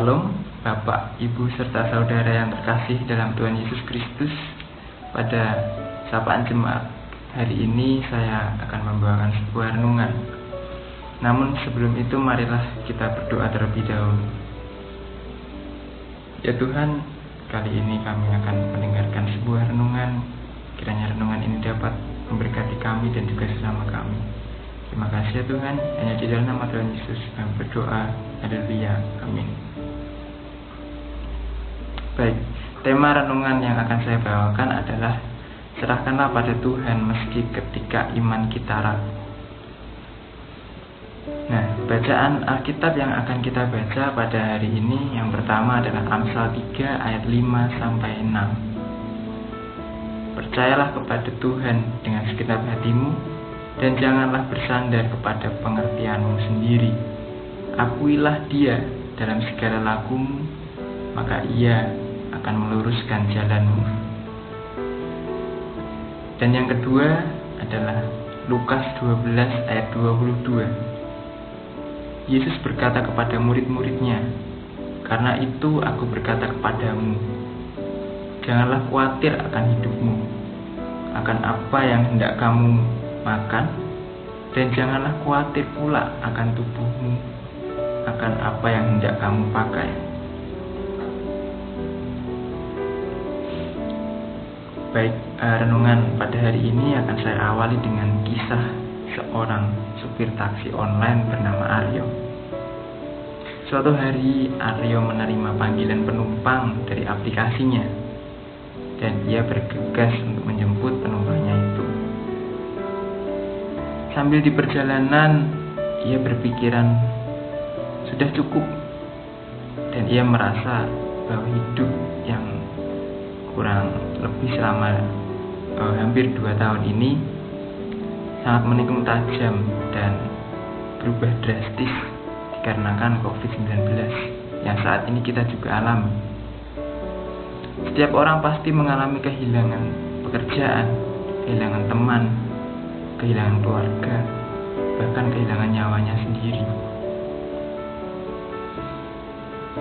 Shalom, Bapak, Ibu, serta saudara yang terkasih dalam Tuhan Yesus Kristus. Pada sapaan jemaat hari ini saya akan membawakan sebuah renungan. Namun sebelum itu marilah kita berdoa terlebih dahulu. Ya Tuhan, kali ini kami akan mendengarkan sebuah renungan. Kiranya renungan ini dapat memberkati kami dan juga sesama kami. Terima kasih ya Tuhan, hanya di dalam nama Tuhan Yesus kami berdoa. Haleluya, amin. Baik, tema renungan yang akan saya bawakan adalah serahkanlah pada Tuhan meski ketika iman kita ragu. Nah, bacaan Alkitab yang akan kita baca pada hari ini yang pertama adalah Amsal 3 ayat 5-6. Percayalah kepada Tuhan dengan segenap hatimu dan janganlah bersandar kepada pengertianmu sendiri. Akuilah Dia dalam segala lakumu, maka Ia akan meluruskan jalanmu. Dan yang kedua adalah Lukas 12 ayat 22. Yesus berkata kepada murid-muridnya, "Karena itu aku berkata kepadamu, janganlah khawatir akan hidupmu, akan apa yang hendak kamu makan, dan janganlah khawatir pula akan tubuhmu, akan apa yang hendak kamu pakai." Baik, renungan pada hari ini akan saya awali dengan kisah seorang supir taksi online bernama Aryo. Suatu hari Aryo menerima panggilan penumpang dari aplikasinya dan ia bergegas untuk menjemput penumpangnya itu. Sambil di perjalanan ia berpikiran sudah cukup dan ia merasa bahwa hidup yang kurang lebih selama hampir 2 tahun ini sangat menikung tajam dan berubah drastis dikarenakan COVID-19 yang saat ini kita juga alami. Setiap orang pasti mengalami kehilangan pekerjaan, kehilangan teman, kehilangan keluarga, bahkan kehilangan nyawanya sendiri.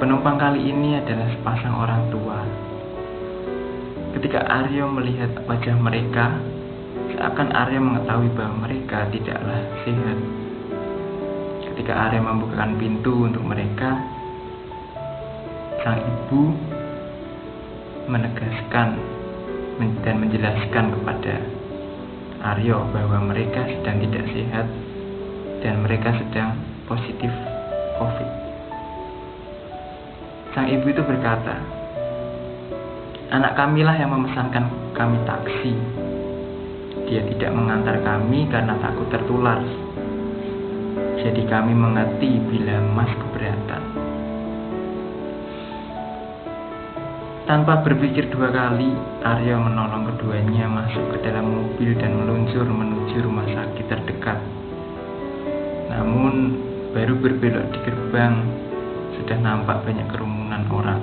Penumpang kali ini adalah sepasang orang tua. Ketika Aryo melihat wajah mereka, seakan Aryo mengetahui bahwa mereka tidaklah sehat. Ketika Aryo membukakan pintu untuk mereka, sang ibu menegaskan dan menjelaskan kepada Aryo bahwa mereka sedang tidak sehat dan mereka sedang positif COVID. Sang ibu itu berkata, "Anak kamilah yang memesankan kami taksi. Dia tidak mengantar kami karena takut tertular. Jadi kami mengerti bila Mas keberatan." Tanpa berpikir 2 kali, Aryo menolong keduanya masuk ke dalam mobil dan meluncur menuju rumah sakit terdekat. Namun, baru berbelok di gerbang, sudah nampak banyak kerumunan orang.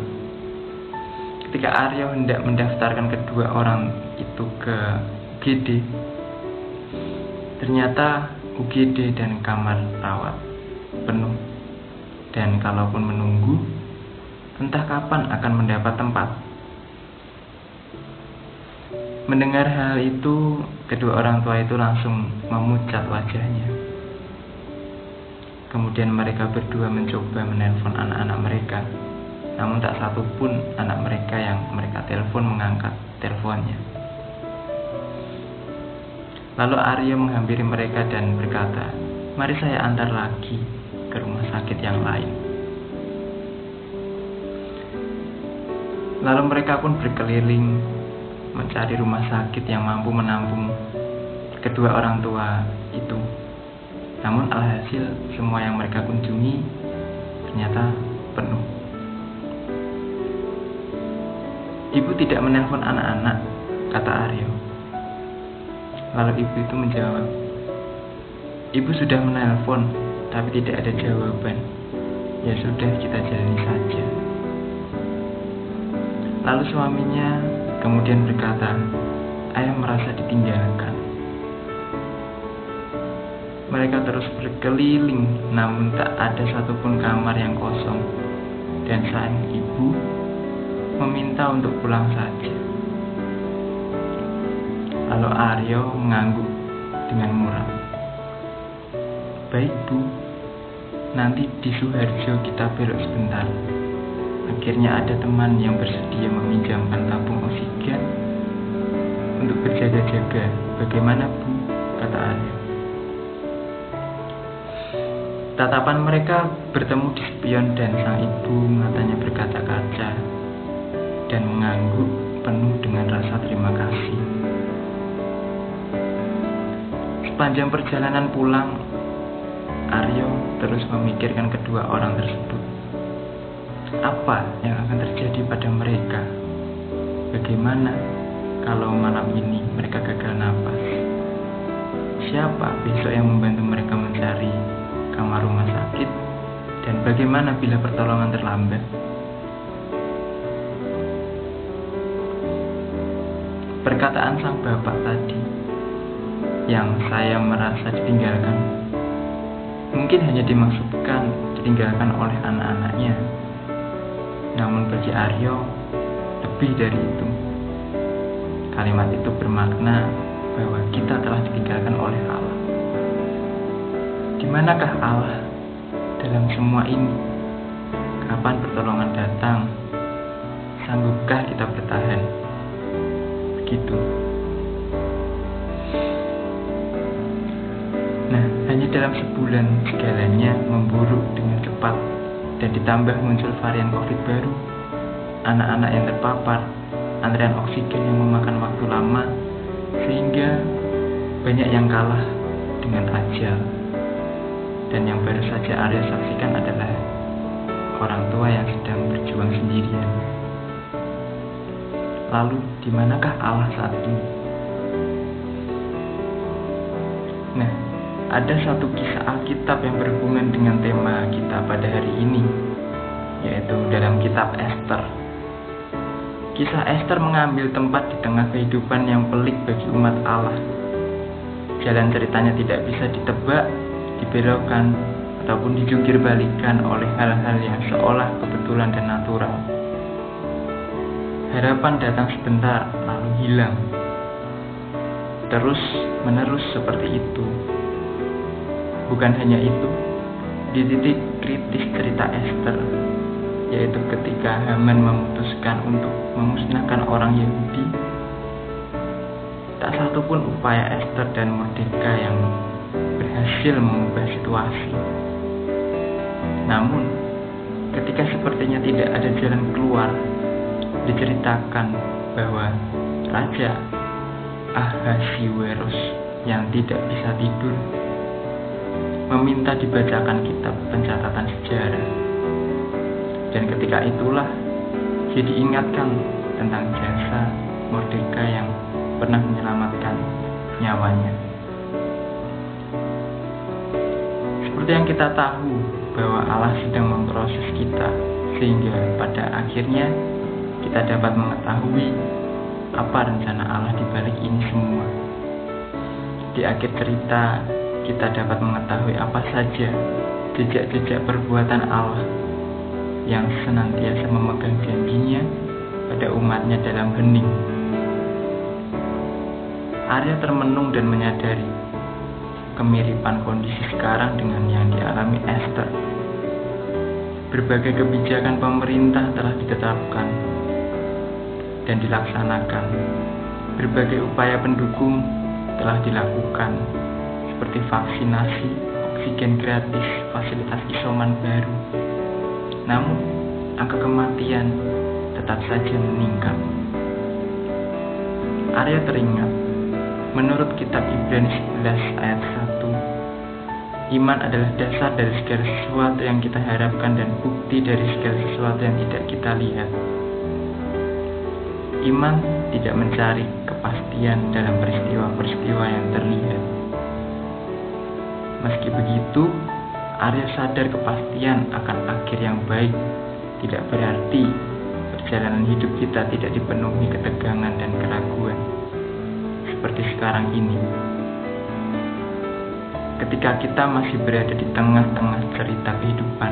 Ketika Aryo hendak mendaftarkan kedua orang itu ke UGD, ternyata UGD dan kamar rawat penuh. Dan kalaupun menunggu, entah kapan akan mendapat tempat. Mendengar hal itu, kedua orang tua itu langsung memucat wajahnya. Kemudian mereka berdua mencoba menelpon anak-anak mereka. Namun tak satu pun anak mereka yang mereka telepon mengangkat teleponnya. Lalu Aryo menghampiri mereka dan berkata, "Mari saya antar lagi ke rumah sakit yang lain." Lalu mereka pun berkeliling mencari rumah sakit yang mampu menampung kedua orang tua itu. Namun alhasil semua yang mereka kunjungi ternyata penuh. "Ibu tidak menelpon anak-anak," kata Aryo. Lalu ibu itu menjawab, "Ibu sudah menelpon, tapi tidak ada jawaban. Ya sudah, kita jalani saja." Lalu suaminya kemudian berkata, "Ayah merasa ditinggalkan." Mereka terus berkeliling, namun tak ada satupun kamar yang kosong. dan sang ibu meminta untuk pulang saja. Lalu Aryo mengangguk dengan muram. Baik Bu, nanti di Suharjo kita belok sebentar. Akhirnya ada teman yang bersedia meminjamkan tabung oksigen untuk berjaga-jaga. Bagaimana Bu? Kata Aryo. Tatapan mereka bertemu di spion dan sang ibu matanya berkaca-kaca dan mengangguk penuh dengan rasa terima kasih. Sepanjang perjalanan pulang, Aryo terus memikirkan kedua orang tersebut. Apa yang akan terjadi pada mereka? Bagaimana kalau malam ini mereka gagal napas? Siapa besok yang membantu mereka mencari kamar rumah sakit? Dan bagaimana bila pertolongan terlambat? Perkataan sang bapak tadi yang saya merasa ditinggalkan mungkin hanya dimaksudkan ditinggalkan oleh anak-anaknya. Namun bagi Aryo lebih dari itu. Kalimat itu bermakna bahwa kita telah ditinggalkan oleh Allah. Di manakah Allah dalam semua ini? Kapan pertolongan datang? Sanggupkah kita bertahan? Begitu. Nah, hanya dalam sebulan segalanya memburuk dengan cepat dan ditambah muncul varian COVID baru. Anak-anak yang terpapar, antrean oksigen yang memakan waktu lama, sehingga banyak yang kalah dengan ajal. Dan yang baru saja Aryo saksikan adalah orang tua yang sedang berjuang sendirian. Lalu, di manakah Allah saat ini? Nah, ada satu kisah Alkitab yang berhubungan dengan tema kita pada hari ini, yaitu dalam kitab Ester. Kisah Ester mengambil tempat di tengah kehidupan yang pelik bagi umat Allah. Jalan ceritanya tidak bisa ditebak, dibelokkan, ataupun dijungkir balikan oleh hal-hal yang seolah kebetulan dan natural. Harapan datang sebentar, lalu hilang. Terus menerus seperti itu. Bukan hanya itu, di titik kritis cerita Ester, yaitu ketika Haman memutuskan untuk memusnahkan orang Yahudi, tak satupun upaya Ester dan Mordeka yang berhasil mengubah situasi. Namun, ketika sepertinya tidak ada jalan keluar, diceritakan bahwa Raja Ahasiweros yang tidak bisa tidur meminta dibacakan kitab pencatatan sejarah. Dan ketika itulah dia diingatkan tentang jasa Mordeka yang pernah menyelamatkan nyawanya. Seperti yang kita tahu bahwa Allah sedang memproses kita, sehingga pada akhirnya kita dapat mengetahui apa rencana Allah di balik ini semua. Di akhir cerita, kita dapat mengetahui apa saja jejak-jejak perbuatan Allah yang senantiasa memegang janjinya pada umatnya dalam hening. Arya termenung dan menyadari kemiripan kondisi sekarang dengan yang dialami Ester. Berbagai kebijakan pemerintah telah ditetapkan dan dilaksanakan. Berbagai upaya pendukung telah dilakukan, seperti vaksinasi, oksigen gratis, fasilitas isoman baru. Namun, angka kematian tetap saja meningkat. Arya teringat, menurut kitab Ibrani 11 ayat 1, iman adalah dasar dari segala sesuatu yang kita harapkan dan bukti dari segala sesuatu yang tidak kita lihat. Iman tidak mencari kepastian dalam peristiwa-peristiwa yang terlihat. Meski begitu, Arya sadar kepastian akan akhir yang baik tidak berarti perjalanan hidup kita tidak dipenuhi ketegangan dan keraguan seperti sekarang ini. Ketika kita masih berada di tengah-tengah cerita kehidupan,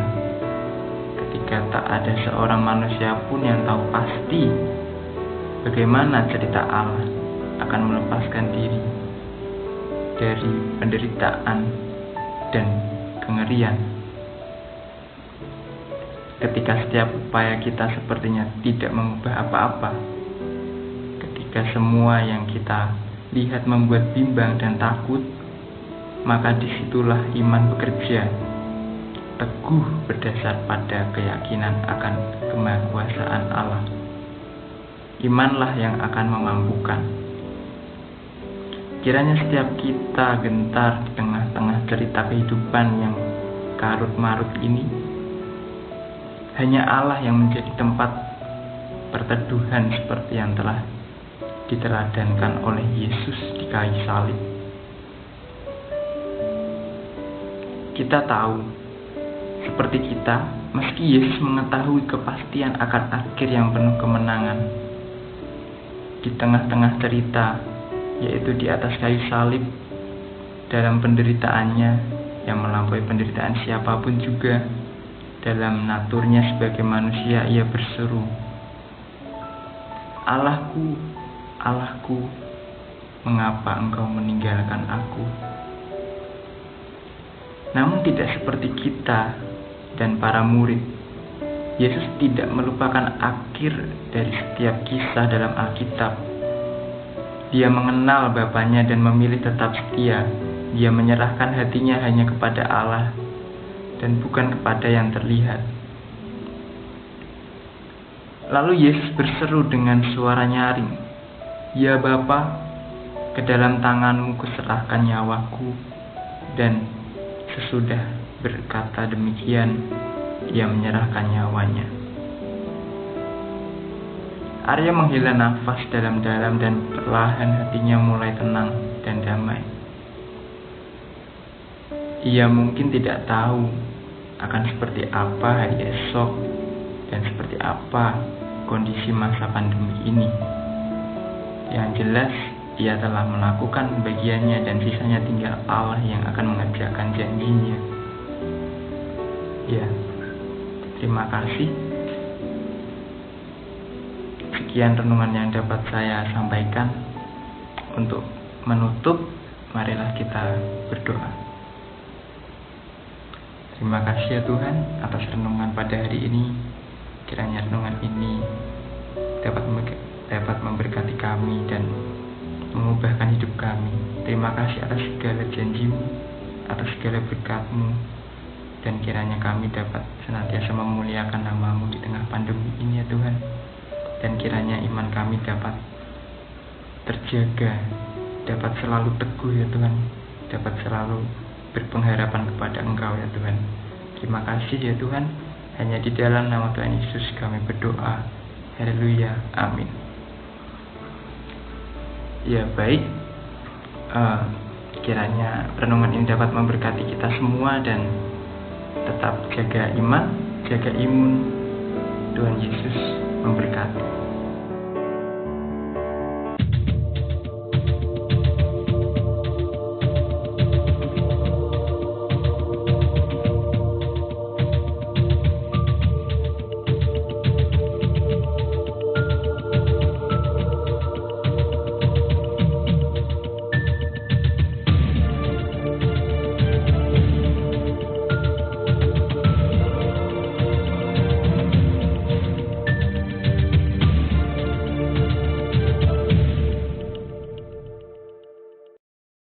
ketika jika tak ada seorang manusia pun yang tahu pasti bagaimana cerita Allah akan melepaskan diri dari penderitaan dan kengerian. Ketika setiap upaya kita sepertinya tidak mengubah apa-apa, ketika semua yang kita lihat membuat bimbang dan takut, maka disitulah iman bekerja, teguh berdasar pada keyakinan akan kemahakuasaan Allah. Imanlah yang akan memampukan. Kiranya setiap kita gentar di tengah-tengah cerita kehidupan yang karut-marut ini, hanya Allah yang menjadi tempat perteduhan seperti yang telah diteladankan oleh Yesus di kayu salib. Kita tahu, seperti kita, meski Yesus mengetahui kepastian akan akhir yang penuh kemenangan, di tengah-tengah cerita, yaitu di atas kayu salib, dalam penderitaannya yang melampaui penderitaan siapapun juga, dalam naturnya sebagai manusia, ia berseru, "Allahku, Allahku, mengapa engkau meninggalkan aku?" Namun tidak seperti kita dan para murid, Yesus tidak melupakan akhir dari setiap kisah dalam Alkitab. Dia mengenal Bapanya dan memilih tetap setia. Dia menyerahkan hatinya hanya kepada Allah dan bukan kepada yang terlihat. Lalu Yesus berseru dengan suara nyaring, "Ya Bapa, ke dalam tangan-Mu kuserahkan nyawaku." Dan sesudah berkata demikian, ia menyerahkan nyawanya. Arya menghela nafas dalam-dalam dan perlahan hatinya mulai tenang dan damai. Ia mungkin tidak tahu akan seperti apa hari esok dan seperti apa kondisi masa pandemi ini. Yang jelas, ia telah melakukan bagiannya dan sisanya tinggal Allah yang akan mengerjakan janjinya. Ya, terima kasih. Sekian renungan yang dapat saya sampaikan. Untuk menutup, marilah kita berdoa. Terima kasih ya Tuhan atas renungan pada hari ini. Kiranya renungan ini dapat memberkati kami dan mengubahkan hidup kami. Terima kasih atas segala janji-Mu, atas segala berkat-Mu, dan kiranya kami dapat senantiasa memuliakan nama-Mu di tengah pandemi ini ya Tuhan. Dan kiranya iman kami dapat terjaga, dapat selalu teguh ya Tuhan, dapat selalu berpengharapan kepada Engkau ya Tuhan. Terima kasih ya Tuhan. Hanya di dalam nama Tuhan Yesus kami berdoa. Haleluya, amin. Ya baik, kiranya renungan ini dapat memberkati kita semua dan tetap jaga iman, jaga imun. Tuhan Yesus memberkati.